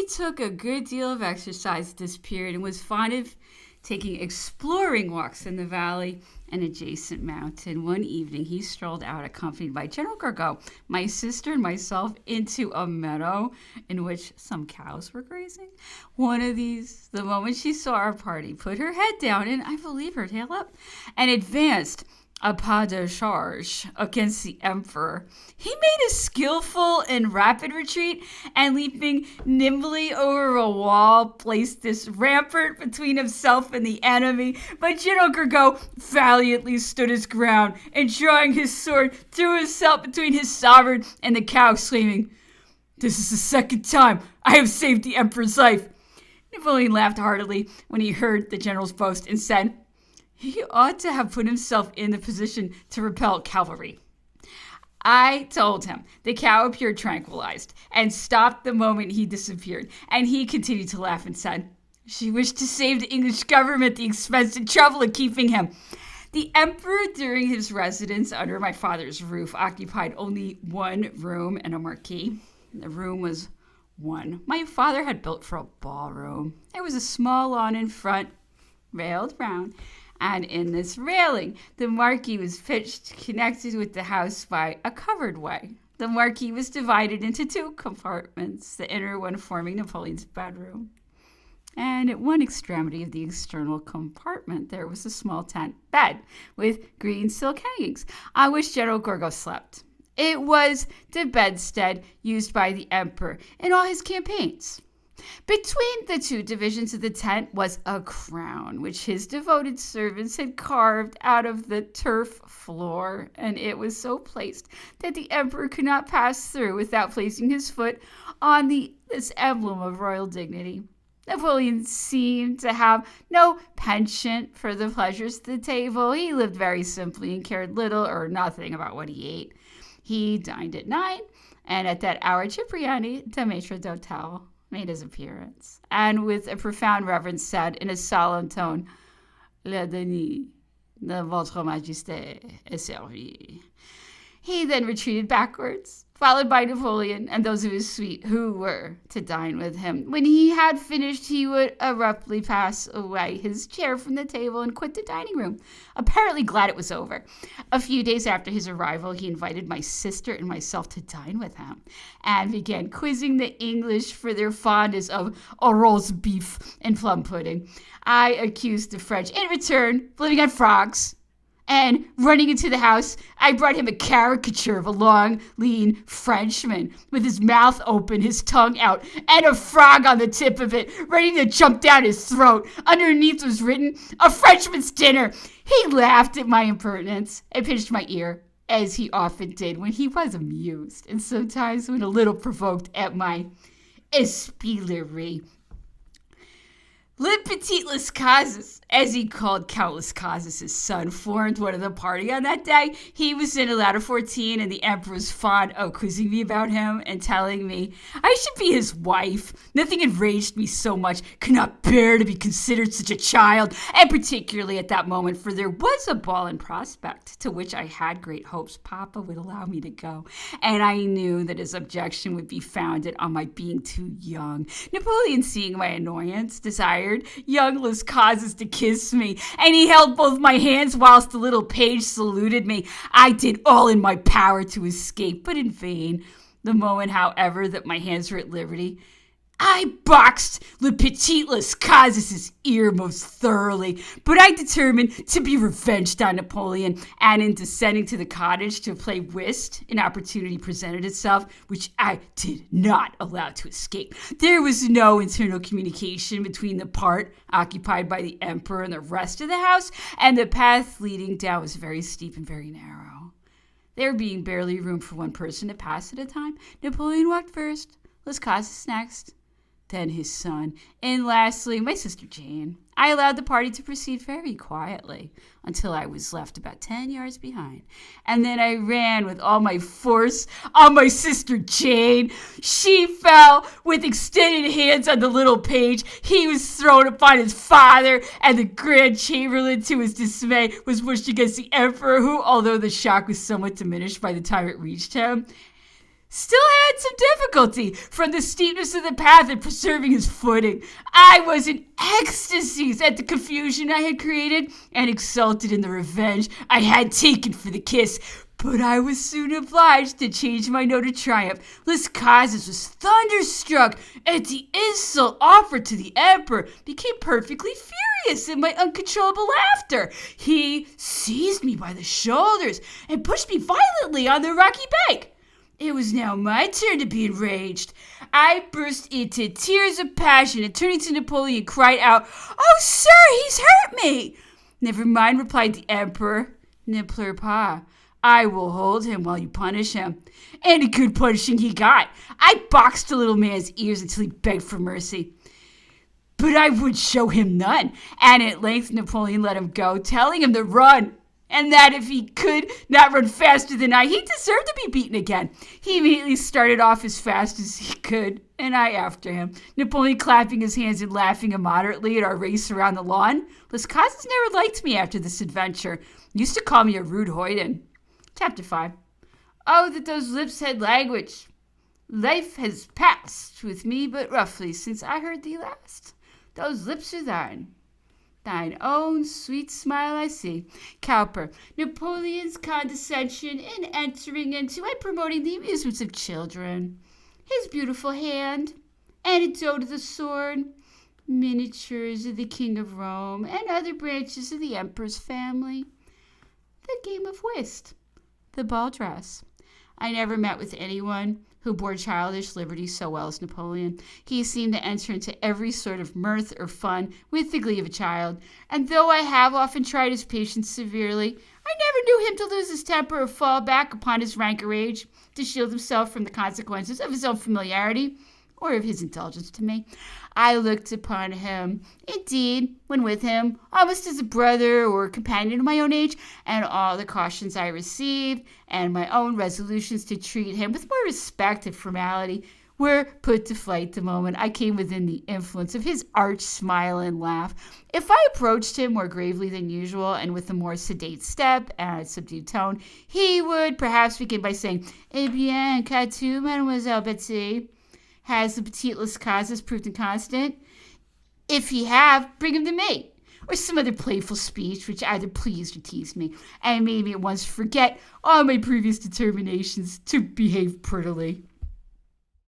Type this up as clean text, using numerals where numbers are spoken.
took a good deal of exercise at this period and was fond of taking exploring walks in the valley and adjacent mountain. One evening, he strolled out accompanied by General Gorgo, my sister, and myself into a meadow in which some cows were grazing. One of these, the moment she saw our party, put her head down and, I believe, her tail up, and advanced a pas de charge against the emperor. He made a skillful and rapid retreat, and leaping nimbly over a wall, placed this rampart between himself and the enemy. But General Gorgo valiantly stood his ground, and drawing his sword, threw himself between his sovereign and the cow, exclaiming, "This is the second time I have saved the emperor's life." Napoleon laughed heartily when he heard the general's boast and said, "He ought to have put himself in the position to repel cavalry." I told him the cow appeared tranquilized and stopped the moment he disappeared, and he continued to laugh and said, "She wished to save the English government the expense and trouble of keeping him." The emperor, during his residence under my father's roof, occupied only one room and a marquee. The room was one my father had built for a ballroom. There was a small lawn in front, railed round, and in this railing, the marquee was pitched, connected with the house by a covered way. The marquee was divided into two compartments, the inner one forming Napoleon's bedroom. And at one extremity of the external compartment, there was a small tent bed with green silk hangings, on which General Gorgo slept. It was the bedstead used by the emperor in all his campaigns. Between the two divisions of the tent was a crown, which his devoted servants had carved out of the turf floor, and it was so placed that the emperor could not pass through without placing his foot on this emblem of royal dignity. Napoleon seemed to have no penchant for the pleasures of the table. He lived very simply and cared little or nothing about what he ate. He dined at 9, and at that hour Cipriani, the maitre d'hotel, made his appearance, and with a profound reverence said in a solemn tone, "Le dîner de votre majesté est servi." He then retreated backwards, followed by Napoleon and those of his suite who were to dine with him. When he had finished, he would abruptly pass away his chair from the table and quit the dining room, apparently glad it was over. A few days after his arrival, he invited my sister and myself to dine with him, and began quizzing the English for their fondness of roast beef and plum pudding. I accused the French, in return, of living on frogs. And running into the house, I brought him a caricature of a long, lean Frenchman with his mouth open, his tongue out, and a frog on the tip of it, ready to jump down his throat. Underneath was written, "A Frenchman's dinner." He laughed at my impertinence and pinched my ear, as he often did when he was amused, and sometimes when a little provoked at my espièglerie. Le Petit Lescazes, as he called Count Lescazes' son, formed one of the party on that day. He was in a lad of 14, and the emperor was fond of quizzing me about him and telling me I should be his wife. Nothing enraged me so much, could not bear to be considered such a child, and particularly at that moment, for there was a ball in prospect, to which I had great hopes Papa would allow me to go, and I knew that his objection would be founded on my being too young. Napoleon, seeing my annoyance, desired young Lescazes to kiss me, and he held both my hands whilst the little page saluted me. I did all in my power to escape, but in vain. The moment, however, that my hands were at liberty, I boxed Le Petit Lescazes' ear most thoroughly, but I determined to be revenged on Napoleon, and in descending to the cottage to play whist, an opportunity presented itself, which I did not allow to escape. There was no internal communication between the part occupied by the emperor and the rest of the house, and the path leading down was very steep and very narrow. There being barely room for one person to pass at a time, Napoleon walked first, Lescazes next, then his son, and lastly, my sister Jane. I allowed the party to proceed very quietly until I was left about 10 yards behind. And then I ran with all my force on my sister Jane. She fell with extended hands on the little page. He was thrown upon his father, and the Grand Chamberlain, to his dismay, was pushed against the Emperor, who, although the shock was somewhat diminished by the time it reached him, still had some difficulty from the steepness of the path in preserving his footing. I was in ecstasies at the confusion I had created and exulted in the revenge I had taken for the kiss. But I was soon obliged to change my note of triumph. Las Casas was thunderstruck at the insult offered to the emperor, became perfectly furious at my uncontrollable laughter. He seized me by the shoulders and pushed me violently on the rocky bank. It was now my turn to be enraged. I burst into tears of passion and turning to Napoleon cried out, "Oh, sir, he's hurt me!" "Never mind," replied the emperor. "Ne pleure pas. I will hold him while you punish him." And a good punishing he got. I boxed the little man's ears until he begged for mercy. But I would show him none, and at length Napoleon let him go, telling him to run, and that if he could not run faster than I, he deserved to be beaten again. He immediately started off as fast as he could, and I after him, Napoleon clapping his hands and laughing immoderately at our race around the lawn. Las Casas never liked me after this adventure. He used to call me a rude hoyden. Chapter 5. Oh, that those lips had language. Life has passed with me but roughly since I heard thee last. Those lips are thine. Thine own sweet smile I see. Cowper. Napoleon's condescension in entering into and promoting the amusements of children. His beautiful hand. Anecdote of the sword. Miniatures of the King of Rome and other branches of the Emperor's family. The game of whist. The ball dress. I never met with anyone who bore childish liberty so well as Napoleon. He seemed to enter into every sort of mirth or fun with the glee of a child, and though I have often tried his patience severely, I never knew him to lose his temper or fall back upon his rank or age to shield himself from the consequences of his own familiarity or of his indulgence to me. I looked upon him, indeed, when with him, almost as a brother or companion of my own age, and all the cautions I received, and my own resolutions to treat him with more respect and formality, were put to flight the moment I came within the influence of his arch smile and laugh. If I approached him more gravely than usual, and with a more sedate step and a subdued tone, he would perhaps begin by saying, "Eh bien, qu'as-tu, Mademoiselle Betsy? Has the petite Las Casas proved inconstant? If he have, bring him to me." Or some other playful speech which either pleased or teased me, and made me at once forget all my previous determinations to behave prettily.